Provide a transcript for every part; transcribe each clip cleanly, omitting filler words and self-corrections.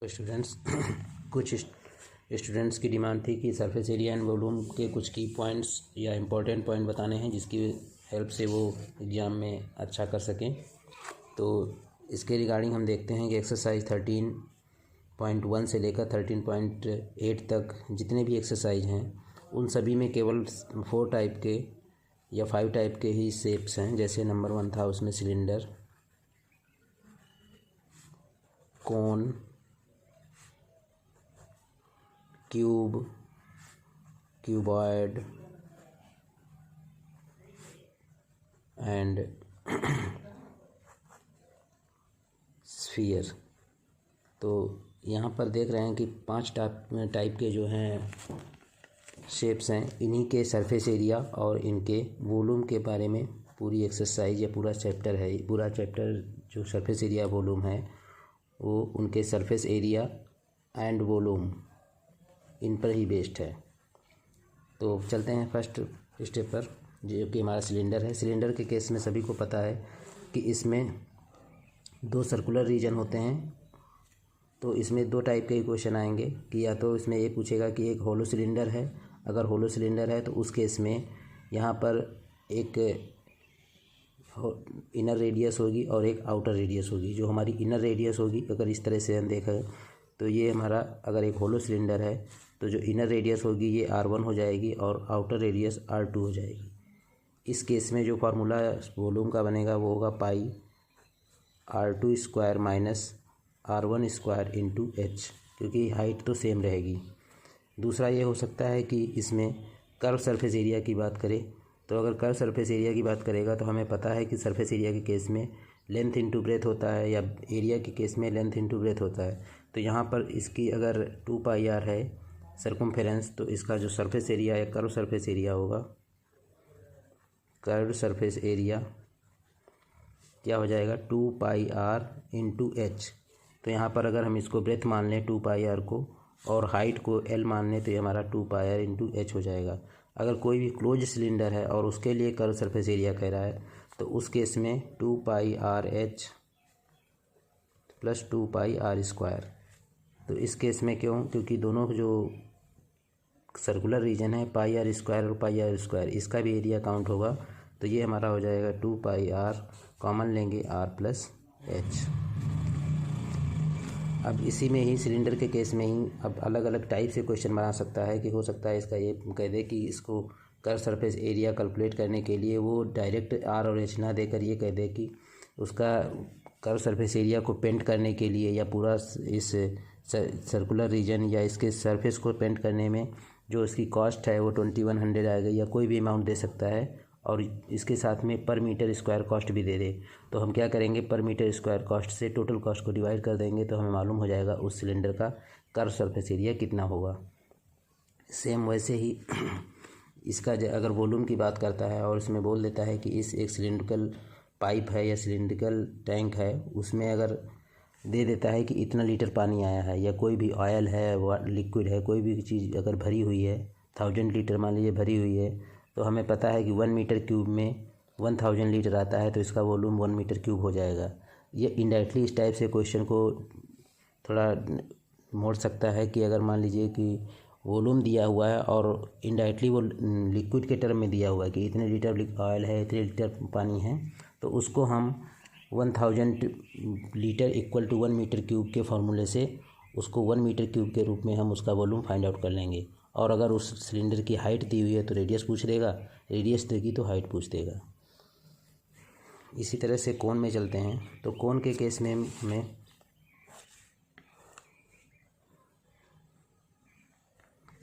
तो स्टूडेंट्स कुछ स्टूडेंट्स की डिमांड थी कि सरफेस एरिया एंड वॉल्यूम के कुछ की पॉइंट्स या इम्पोर्टेंट पॉइंट बताने हैं जिसकी हेल्प से वो एग्ज़ाम में अच्छा कर सकें। तो इसके रिगार्डिंग हम देखते हैं कि एक्सरसाइज 13.1 से लेकर 13.8 तक जितने भी एक्सरसाइज हैं उन सभी में केवल 4 टाइप के या 5 टाइप के ही शेप्स हैं। जैसे नंबर 1 था उसमें cylinder, cone, cube, cuboid and sphere. तो यहाँ पर देख रहे हैं कि 5 टाइप के जो हैं शेप्स हैं, इन्हीं के सरफेस एरिया और इनके वॉल्यूम के बारे में पूरी एक्सरसाइज या पूरा चैप्टर है। पूरा चैप्टर जो सरफेस एरिया वॉल्यूम है वो उनके सरफेस एरिया एंड वॉल्यूम इन पर ही बेस्ड है। तो चलते हैं फर्स्ट स्टेप पर, जो कि हमारा सिलेंडर है। सिलेंडर के केस में सभी को पता है कि इसमें 2 सर्कुलर रीजन होते हैं। तो इसमें 2 टाइप के क्वेश्चन आएंगे कि या तो इसमें ये पूछेगा कि एक होलो सिलेंडर है, अगर होलो सिलेंडर है तो उस केस में यहाँ पर एक इनर रेडियस होगी और एक आउटर रेडियस होगी। जो हमारी इनर रेडियस होगी, अगर इस तरह से हम देखें तो ये हमारा अगर एक होलो सिलेंडर है तो जो इनर रेडियस होगी ये R1 हो जाएगी और आउटर रेडियस R2 हो जाएगी। इस केस में जो फार्मूला वॉल्यूम का बनेगा वो होगा पाई R2 square minus R1 square into H, क्योंकि हाइट तो सेम रहेगी। दूसरा ये हो सकता है कि इसमें कर्व सरफेस एरिया की बात करें, तो अगर कर्व सरफेस एरिया की बात करेगा तो हमें पता है कि सरफेस एरिया के केस में लेंथ इंटू ब्रेथ होता है या एरिया के केस में लेंथ इंटू ब्रेथ होता है। तो यहाँ पर इसकी अगर 2 पाई r है सर्कमफेरेंस, तो इसका जो सरफेस एरिया या कर्व सरफेस एरिया होगा, कर्व सरफेस एरिया क्या हो जाएगा 2 पाई r इंटू H। तो यहाँ पर अगर हम इसको ब्रेथ मान लें 2 पाई r को और हाइट को L मान लें तो ये हमारा 2 पाई r इंटू H हो जाएगा। अगर कोई भी क्लोज सिलेंडर है और उसके लिए कर्व सरफेस एरिया कह रहा है तो उस केस में 2 पाई r H प्लस 2 पाई r स्क्वायर। तो इस केस में क्यों? क्योंकि दोनों जो सर्कुलर रीजन है पाई r स्क्वायर और पाई r स्क्वायर, इसका भी एरिया काउंट होगा। तो ये हमारा हो जाएगा 2 पाई r, कॉमन लेंगे r प्लस H। अब इसी में ही सिलेंडर के केस में ही अब अलग अलग टाइप से क्वेश्चन बना सकता है कि हो सकता है इसका ये कह दे कि इसको कर्व सरफेस एरिया कैलकुलेट करने के लिए वो डायरेक्ट r और H ना देकर ये कह दे कि उसका कर्व सरफेस एरिया को पेंट करने के लिए या पूरा इस सर्कुलर रीजन या इसके सरफेस को पेंट करने में जो इसकी कॉस्ट है वो 2100 आएगा, या कोई भी अमाउंट दे सकता है और इसके साथ में पर मीटर स्क्वायर कॉस्ट भी दे दे। तो हम क्या करेंगे, पर मीटर स्क्वायर कॉस्ट से टोटल कॉस्ट को डिवाइड कर देंगे तो हमें मालूम हो जाएगा उस सिलेंडर का कर्व सरफेस एरिया कितना होगा। सेम वैसे ही इसका अगर वॉल्यूम की बात करता है और इसमें बोल देता है कि इस एक सिलिंड्रिकल पाइप है या सिलिंड्रिकल टैंक है, उसमें अगर दे देता है कि इतना लीटर पानी आया है या कोई भी ऑयल है, लिक्विड है, कोई भी चीज़ अगर भरी हुई है 1000 लीटर मान लीजिए भरी हुई है, तो हमें पता है कि 1 मीटर क्यूब में 1000 लीटर आता है, तो इसका वॉल्यूम 1 मीटर क्यूब हो जाएगा। ये इनडायरेक्टली इस टाइप से क्वेश्चन को थोड़ा मोड़ सकता है कि अगर मान लीजिए कि वॉल्यूम दिया हुआ है और इनडायरेक्टली वो लिक्विड के टर्म में दिया हुआ है कि इतने लीटर ऑयल है, इतने लीटर पानी है, तो उसको हम 1000 litre equal to 1 metre cube के फार्मूले से उसको 1 मीटर क्यूब के रूप में हम उसका वॉल्यूम फाइंड आउट कर लेंगे। और अगर उस सिलेंडर की हाइट दी हुई है तो रेडियस पूछ देगा, रेडियस देगी तो हाइट पूछ देगा। इसी तरह से कोन में चलते हैं। तो कोन के केस में हमें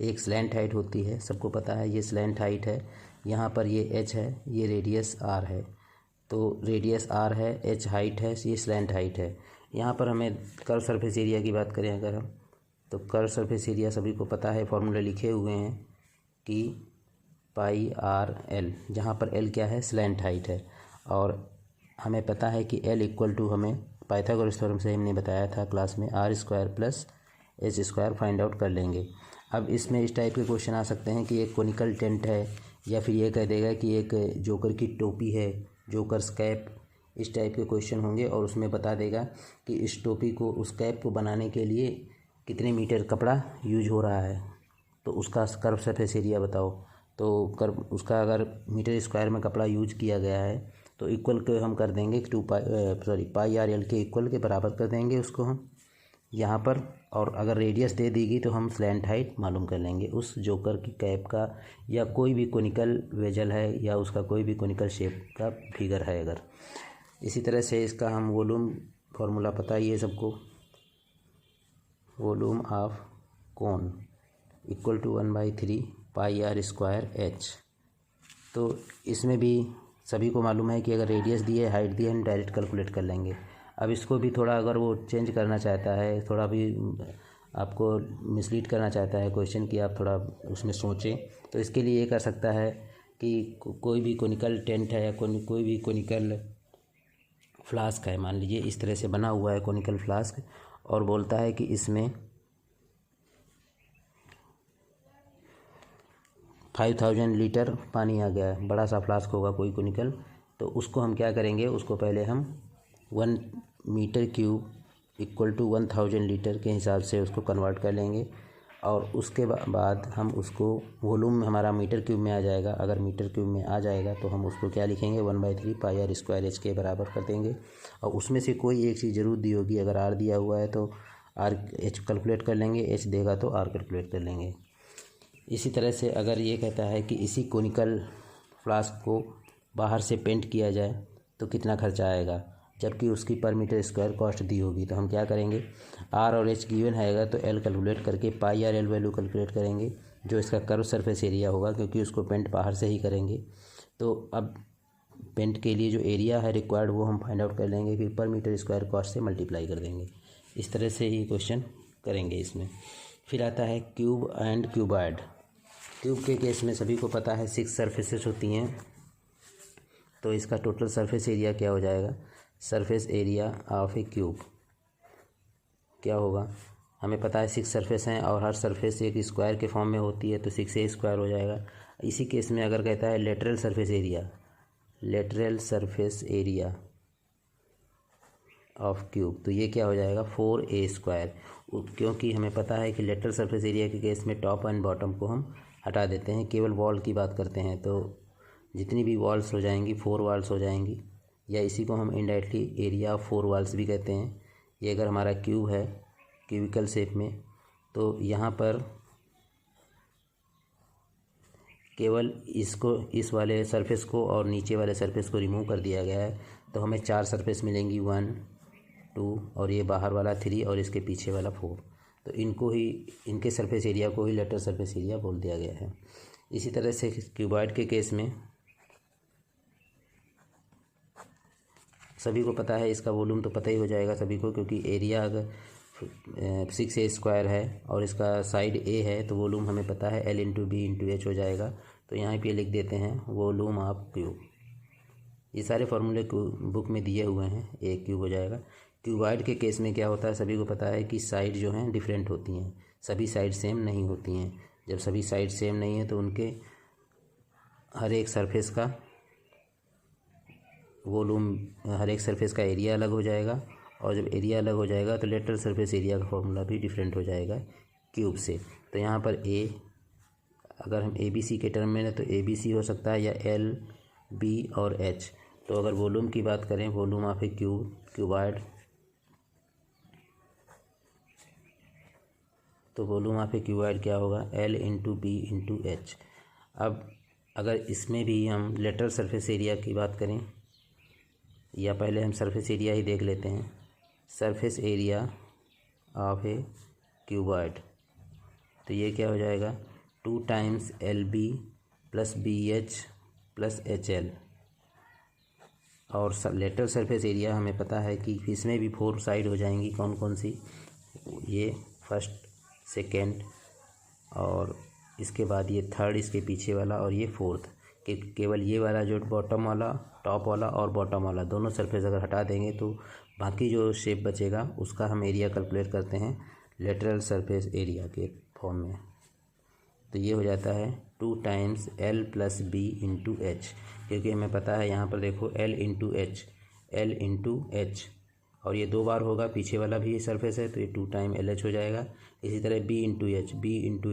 एक स्लैंट हाइट होती है, सबको पता है ये स्लैंट हाइट है। यहाँ पर ये H है, ये रेडियस R है। तो रेडियस R है, H हाइट है, ये स्लैंट हाइट है। यहाँ पर हमें कर्व सरफेस एरिया की बात करें अगर हम, तो कर्व सरफेस एरिया सभी को पता है, फॉर्मूले लिखे हुए हैं कि पाई R L, जहाँ पर L क्या है, स्लैंट हाइट है। और हमें पता है कि L इक्वल टू हमें पाइथागोरस थ्योरम से हमने बताया था क्लास में R square plus H square find out कर लेंगे। अब इसमें इस टाइप के क्वेश्चन आ सकते हैं कि एक कोनिकल टेंट है, या फिर ये कह देगा कि एक जोकर की टोपी है, जोकर्स कैप, इस टाइप के क्वेश्चन होंगे और उसमें बता देगा कि इस टोपी को, उस कैप को बनाने के लिए कितने मीटर कपड़ा यूज हो रहा है, तो उसका कर्व सरफेस एरिया बताओ। तो कर्व उसका अगर मीटर स्क्वायर में कपड़ा यूज किया गया है तो इक्वल के हम कर देंगे पाई आर एल के इक्वल के बराबर कर देंगे उसको हम यहाँ पर। और अगर रेडियस दे देगी तो हम स्लैंट हाइट मालूम कर लेंगे उस जोकर की कैप का, या कोई भी कोनिकल वेजल है या उसका कोई भी कोनिकल शेप का फिगर है अगर। इसी तरह से इसका हम वॉल्यूम फार्मूला पता ही है सबको, volume of cone equal to 1/3 pi r square H. तो इसमें भी सभी को मालूम है कि अगर रेडियस दी है, हाइट दी है, हम डायरेक्ट कैलकुलेट कर लेंगे। अब इसको भी थोड़ा अगर वो चेंज करना चाहता है, थोड़ा भी आपको मिसलीड करना चाहता है क्वेश्चन कि आप थोड़ा उसमें सोचें, तो इसके लिए ये कर सकता है कि कोई भी कोनिकल टेंट है या कोई भी कोनिकल फ्लास्क है, मान लीजिए इस तरह से बना हुआ है कोनिकल फ्लास्क, और बोलता है कि इसमें 5000 लीटर पानी आ गया है, बड़ा सा फ्लास्क होगा कोई कोनिकल। तो उसको हम क्या करेंगे, उसको पहले हम 1 metre cube equal to 1000 litre के हिसाब से उसको कन्वर्ट कर लेंगे, और उसके बाद हम उसको वॉल्यूम हमारा मीटर क्यूब में आ जाएगा। अगर मीटर क्यूब में आ जाएगा तो हम उसको क्या लिखेंगे, 1/3 पाई आर स्क्वायर एच के बराबर कर देंगे। और उसमें से कोई एक चीज़ ज़रूर दी होगी, अगर आर दिया हुआ है तो आर एच कैलकुलेट कर लेंगे, एच देगा तो आर कैलकुलेट कर लेंगे। इसी तरह से अगर ये कहता है कि इसी कोनिकल फ्लास्क को बाहर से पेंट किया जाए तो कितना खर्चा आएगा, जबकि उसकी पर मीटर स्क्वायर कॉस्ट दी होगी, तो हम क्या करेंगे, आर और एच गिवन आएगा तो एल कैलकुलेट करके पाई आर एल वैल्यू कैलकुलेट करेंगे जो इसका कर्व सरफेस एरिया होगा, क्योंकि उसको पेंट बाहर से ही करेंगे। तो अब पेंट के लिए जो एरिया है रिक्वायर्ड वो हम फाइंड आउट कर लेंगे, फिर पर मीटर स्क्वायर कॉस्ट से मल्टीप्लाई कर देंगे। इस तरह से ही क्वेश्चन करेंगे इसमें। फिर आता है क्यूब एंड क्यूबॉइड। क्यूब के केस में सभी को पता है 6 सरफेसेस होती हैं, तो इसका टोटल सरफेस एरिया क्या हो जाएगा, surface area of A cube क्या होगा, हमें पता है 6 सरफेस हैं और हर सरफेस एक स्क्वायर के फॉर्म में होती है, तो 6 स्क्वायर हो जाएगा। इसी केस में अगर कहता है lateral surface area, lateral surface area of cube, तो ये क्या हो जाएगा 4a स्क्वायर, क्योंकि हमें पता है कि लेटरल सरफेस एरिया के केस में टॉप एंड बॉटम को हम हटा देते हैं, केवल वॉल की बात करते हैं। तो जितनी भी वॉल्स हो जाएंगी 4 वॉल्स हो जाएंगी, या इसी को हम इनडायरेक्टली एरिया ऑफ 4 वॉल्स भी कहते हैं। ये अगर हमारा क्यूब है क्यूबिकल शेप में, तो यहाँ पर केवल इसको, इस वाले सरफेस को और नीचे वाले सरफेस को रिमूव कर दिया गया है, तो हमें 4 सरफेस मिलेंगी, 1 2 और ये बाहर वाला 3 और इसके पीछे वाला 4। तो इनको ही, इनके सरफेस एरिया को ही लेटरल सरफेस एरिया बोल दिया गया है। इसी तरह से क्यूबॉइड के केस में सभी को पता है, इसका वॉल्यूम तो पता ही हो जाएगा सभी को, क्योंकि एरिया अगर 6a स्क्वायर है और इसका साइड a है तो वॉल्यूम हमें पता है L into B into H हो जाएगा। तो यहाँ पे लिख देते हैं वॉल्यूम ऑफ क्यूब। ये सारे फार्मूले बुक में दिए हुए हैं, ए क्यूब हो जाएगा। क्यूबॉइड के केस में क्या होता है, सभी को पता है कि साइड जो हैं डिफरेंट होती हैं, सभी साइड सेम नहीं होती हैं। जब सभी साइड सेम नहीं है तो उनके हर एक सरफेस का वॉल्यूम, हर एक सरफेस का एरिया अलग हो जाएगा, और जब एरिया अलग हो जाएगा तो लेटरल सरफेस एरिया का फॉर्मूला भी डिफरेंट हो जाएगा क्यूब से। तो यहाँ पर ए, अगर हम ए बी सी के टर्म में ना, तो ए बी सी हो सकता है या एल बी और एच। तो अगर वॉल्यूम की बात करें, वॉल्यूम ऑफ ए क्यूबॉइड, तो वॉल्यूम ऑफ ए क्यूबॉइड क्या होगा, L into B into H. अब अगर इसमें भी हम लेटरल सरफेस एरिया की बात करें, या पहले हम सरफेस एरिया ही देख लेते हैं, surface area of a cuboid, तो ये क्या हो जाएगा 2 times L B plus B H plus H L. और लेटरल सरफेस एरिया हमें पता है कि इसमें भी 4 साइड हो जाएंगी, कौन कौन सी, ये फर्स्ट, सेकेंड, और इसके बाद ये थर्ड इसके पीछे वाला, और ये फोर्थ। कि केवल ये वाला जो बॉटम वाला, टॉप वाला और बॉटम वाला दोनों सरफेस अगर हटा देंगे तो बाकी जो शेप बचेगा उसका हम एरिया कैलकुलेट करते हैं लेटरल सरफेस एरिया के फॉर्म में। तो ये हो जाता है 2 times L plus B into H, क्योंकि हमें पता है यहाँ पर देखो L into H, L into H, और ये 2 बार होगा, पीछे वाला भी सरफेस है तो ये 2 टाइम LH हो जाएगा। इसी तरह B इंटू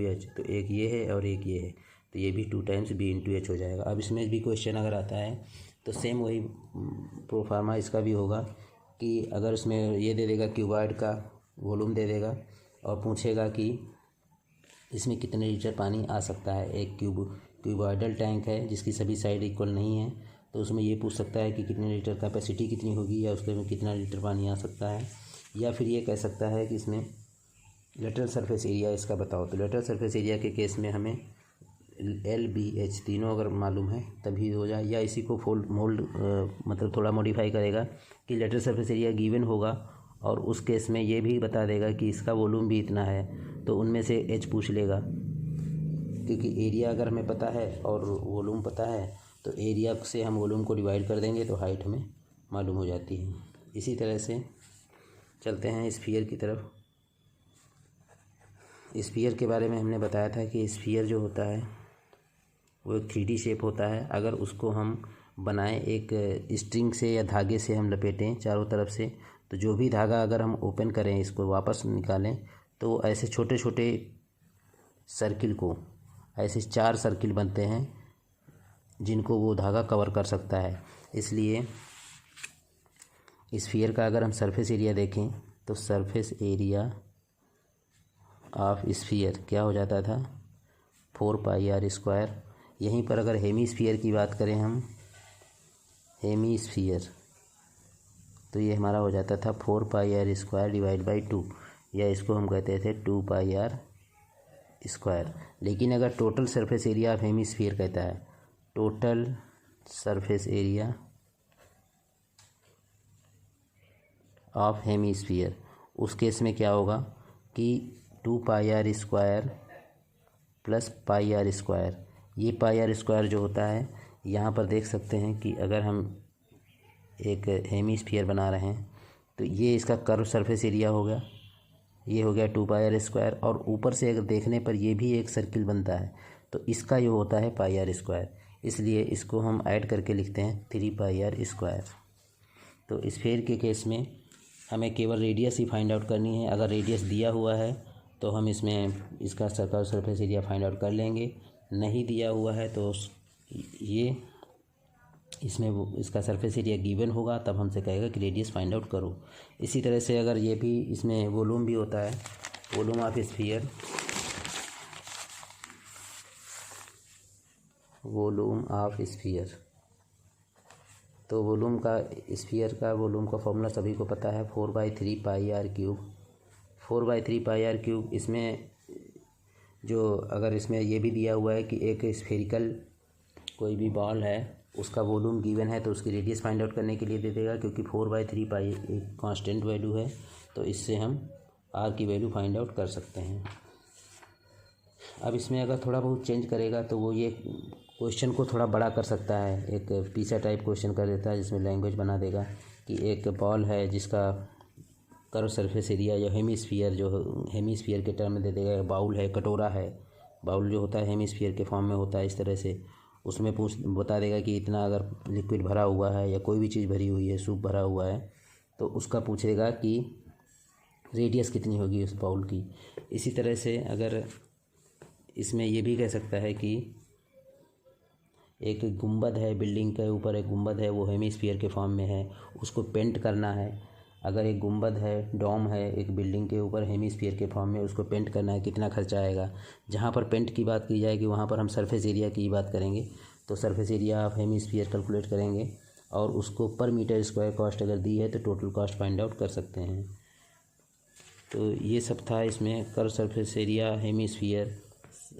एच, तो एक ये है और एक ये है, तो ये भी 2 टाइम्स B इंटू एच हो जाएगा। अब इसमें भी क्वेश्चन अगर आता है तो सेम वही प्रोफार्मा इसका भी होगा कि अगर उसमें ये दे देगा क्यूबॉइड का वॉल्यूम दे देगा और पूछेगा कि इसमें कितने लीटर पानी आ सकता है। एक क्यूबॉइडल टैंक है जिसकी सभी साइड इक्वल नहीं है, तो उसमें ये पूछ सकता है कि कितने लीटर कैपेसिटी कितनी होगी या उसके में कितना लीटर पानी आ सकता है। या फिर ये कह सकता है कि इसमें लेटरल सरफेस एरिया इसका बताओ। तो लेटरल सरफेस एरिया के केस में हमें LBH तीनों अगर मालूम है तभी हो जाए, या इसी को मोल्ड मतलब थोड़ा मॉडिफाई करेगा कि लेटरल सरफेस एरिया गिवन होगा और उस केस में ये भी बता देगा कि इसका वॉल्यूम भी इतना है, तो उनमें से H पूछ लेगा। क्योंकि एरिया अगर हमें पता है और वॉल्यूम पता है तो एरिया से हम वॉल्यूम को डिवाइड कर देंगे तो हाइट हमें मालूम हो जाती है। इसी तरह से चलते हैं स्फीयर की तरफ। स्फीयर के बारे में हमने बताया था कि स्फीयर जो होता है वो एक 3D शेप होता है। अगर उसको हम बनाएं एक स्ट्रिंग से या धागे से हम लपेटें चारों तरफ से, तो जो भी धागा अगर हम ओपन करें इसको वापस निकालें तो ऐसे छोटे छोटे सर्किल को ऐसे 4 सर्किल बनते हैं जिनको वो धागा कवर कर सकता है। इसलिए स्फीयर का अगर हम सरफेस एरिया देखें तो सरफेस एरिया ऑफ स्फीयर क्या हो जाता था 4πr²। यहीं पर अगर हेमी स्फीयर की बात करें हम, हेमी स्फीयर, तो ये हमारा हो जाता था 4πr² डिवाइड बाई 2, या इसको हम कहते थे 2πr²। लेकिन अगर total surface area of hemisphere कहता है, total surface area of hemisphere, उस केस में क्या होगा कि 2πr² प्लस πr²। ये πr² जो होता है यहाँ पर देख सकते हैं कि अगर हम एक हेमी स्फीयर बना रहे हैं तो ये इसका कर्व सरफेस एरिया हो गया, ये हो गया 2πr², और ऊपर से अगर देखने पर ये भी एक सर्किल बनता है तो इसका ये होता है πr²। इसलिए इसको हम ऐड करके लिखते हैं 3πr²। तो स्फीयर के केस में हमें केवल रेडियस ही फाइंड आउट करनी है। अगर रेडियस दिया हुआ है तो हम इसमें इसका circle surface area find out कर लेंगे, नहीं दिया हुआ है तो ये इसमें वो इसका सरफेस एरिया गिवन होगा, तब हमसे कहेगा कि रेडियस फाइंड आउट करो। इसी तरह से अगर ये भी इसमें वॉल्यूम भी होता है, volume of sphere, volume of sphere, तो वॉल्यूम का स्फीयर का वॉल्यूम का फॉर्मूला सभी को पता है 4/3πr³। 4/3πr³। इसमें जो अगर इसमें ये भी दिया हुआ है कि एक स्फेरिकल कोई भी बॉल है उसका वॉल्यूम गिवन है तो उसकी रेडियस फाइंड आउट करने के लिए दे देगा, क्योंकि 4/3π एक कांस्टेंट वैल्यू है तो इससे हम r की वैल्यू फाइंड आउट कर सकते हैं। अब इसमें अगर थोड़ा बहुत चेंज करेगा तो वो ये क्वेश्चन को थोड़ा बड़ा कर सकता है, एक पीसा टाइप क्वेश्चन कर देता है जिसमें लैंग्वेज बना देगा कि एक बॉल है जिसका कर्व सरफेस एरिया या हेमीस्फीयर, जो हेमीस्फीयर के टर्म में दे देगा, बाउल है, कटोरा है, बाउल जो होता है हेमीस्फीयर के फॉर्म में होता है इस तरह से, उसमें बता देगा कि इतना अगर लिक्विड भरा हुआ है या कोई भी चीज़ भरी हुई है, सूप भरा हुआ है, तो उसका पूछेगा कि रेडियस कितनी होगी उस बाउल की। इसी तरह से अगर इसमें ये भी कह सकता है कि एक गुंबद है, बिल्डिंग के ऊपर एक गुंबद है, वो हेमीस्फीयर के फॉर्म में है, उसको पेंट करना है। अगर एक गुंबद है, डोम है एक बिल्डिंग के ऊपर हेमीस्फीयर के फॉर्म में, उसको पेंट करना है, कितना खर्चा आएगा। जहाँ पर पेंट की बात की जाएगी वहाँ पर हम सरफेस एरिया की बात करेंगे, तो surface area of hemisphere calculate करेंगे और उसको पर मीटर स्क्वायर कॉस्ट अगर दी है तो टोटल कॉस्ट फाइंड आउट कर सकते हैं। तो ये सब था इसमें, कर्व सरफेस एरिया, हेमीस्फीयर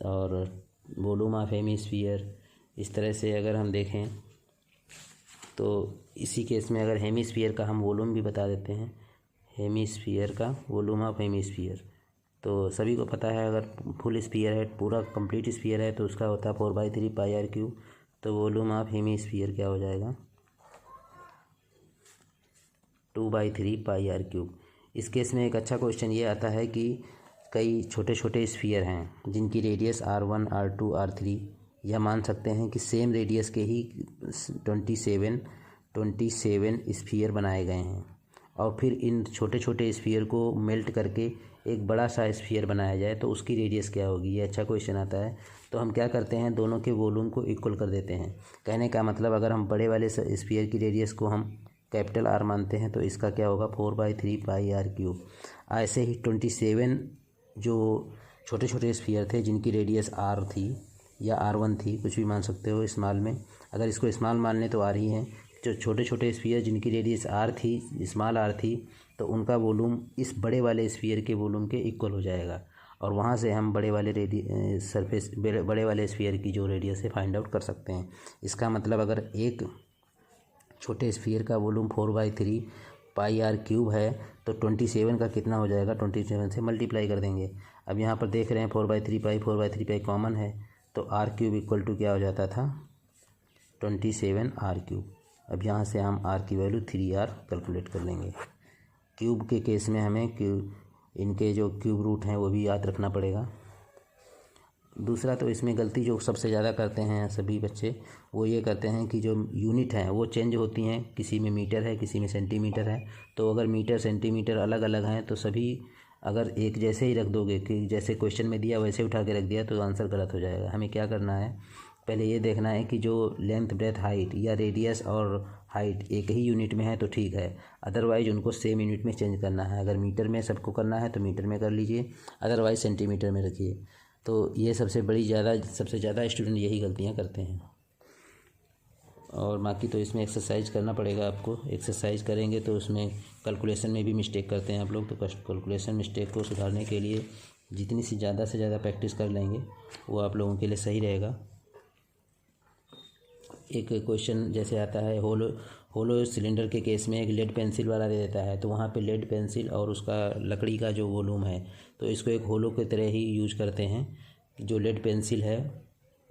और वॉल्यूम ऑफ हेमीस्फीयर। इस तरह से अगर हम देखें तो इसी केस में अगर हेमीस्फीयर का हम वॉल्यूम भी बता देते हैं, हेमीस्फीयर का वॉल्यूम ऑफ हेमीस्फीयर, तो सभी को पता है अगर फुल स्फीयर है, पूरा कंप्लीट स्फीयर है तो उसका होता है 4/3πr³। तो वॉल्यूम ऑफ हेमीस्फीयर क्या हो जाएगा 2/3πr³। इस केस में एक अच्छा क्वेश्चन ये आता है कि कई छोटे छोटे स्फीयर हैं जिनकी रेडियस R1, R2, R3, या मान सकते हैं कि सेम रेडियस के ही 27 27 स्फीयर बनाए गए हैं और फिर इन छोटे छोटे स्फीयर को मेल्ट करके एक बड़ा सा स्फीयर बनाया जाए तो उसकी रेडियस क्या होगी। ये अच्छा क्वेश्चन आता है। तो हम क्या करते हैं, दोनों के वॉल्यूम को इक्वल कर देते हैं। कहने का मतलब अगर हम बड़े वाले स्फीयर की रेडियस को हम कैपिटल R मानते हैं तो इसका क्या होगा 4/3 पाई R क्यूब। ऐसे ही 27 जो छोटे छोटे स्फीयर थे जिनकी रेडियस R थी या R1 थी, कुछ भी मान सकते हो स्मॉल में, अगर इसको स्मॉल मान लें तो R ही है। जो छोटे छोटे स्फीयर जिनकी रेडियस R थी, स्मॉल R थी, तो उनका वॉल्यूम इस बड़े वाले स्फीयर के वॉल्यूम के इक्वल हो जाएगा और वहाँ से हम बड़े वाले बड़े वाले स्फीयर की जो रेडियस है फाइंड आउट कर सकते हैं। इसका मतलब अगर एक छोटे स्फीयर का वॉल्यूम 4/3 पाई R क्यूब है तो 27 का कितना हो जाएगा, 27 से मल्टीप्लाई कर देंगे। अब यहाँ पर देख रहे हैं 4/3 पाई कॉमन है तो R क्यूब इक्वल टू क्या हो जाता था 27 R क्यूब। अब यहाँ से हम R की वैल्यू 3R कैलकुलेट कर लेंगे। क्यूब के केस में हमें इनके जो क्यूब रूट हैं वो भी याद रखना पड़ेगा। दूसरा तो इसमें गलती जो सबसे ज़्यादा करते हैं सभी बच्चे, वो ये करते हैं कि जो यूनिट हैं वो चेंज होती हैं, किसी में मीटर है किसी में सेंटीमीटर है। तो अगर मीटर सेंटीमीटर अलग अलग हैं तो सभी अगर एक जैसे ही रख दोगे कि जैसे क्वेश्चन में दिया वैसे उठा के रख दिया तो आंसर गलत हो जाएगा। हमें क्या करना है, पहले ये देखना है कि जो लेंथ ब्रेथ हाइट या रेडियस और हाइट एक ही यूनिट में है तो ठीक है, अदरवाइज उनको सेम यूनिट में चेंज करना है। अगर मीटर में सबको करना है तो मीटर में कर लीजिए, अदरवाइज सेंटीमीटर में रखिए। तो ये सबसे ज़्यादा स्टूडेंट यही गलतियाँ करते हैं। और बाकी तो इसमें एक्सरसाइज करना पड़ेगा आपको। एक्सरसाइज करेंगे तो उसमें कैलकुलेशन में भी मिस्टेक करते हैं आप लोग, तो कैलकुलेशन मिस्टेक को सुधारने के लिए जितनी से ज़्यादा प्रैक्टिस कर लेंगे वो आप लोगों के लिए सही रहेगा। एक क्वेश्चन जैसे आता है होलो सिलेंडर के केस में एक लेड पेंसिल वाला दे देता है, तो वहाँ पे लेड पेंसिल और उसका लकड़ी का जो वॉल्यूम है तो इसको एक होलो की तरह ही यूज करते हैं। जो लेड पेंसिल है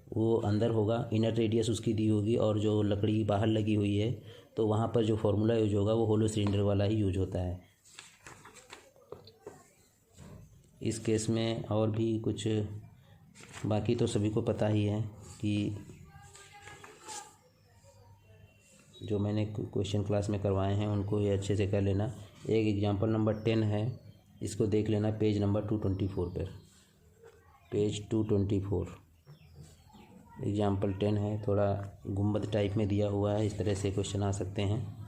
वो अंदर होगा, इनर रेडियस उसकी दी होगी और जो लकड़ी बाहर लगी हुई है तो वहाँ पर जो फॉर्मूला यूज होगा वो होलो सिलेंडर वाला ही यूज होता है। इस केस में और भी कुछ बाकी तो सभी को पता ही है कि जो मैंने क्वेश्चन क्लास में करवाए हैं उनको ये अच्छे से कर लेना। एक एग्जांपल नंबर 10 है, इसको देख लेना पेज नंबर 224 पर। पेज 224 एग्जांपल 10 है, थोड़ा गुंबद टाइप में दिया हुआ है, इस तरह से क्वेश्चन आ सकते हैं।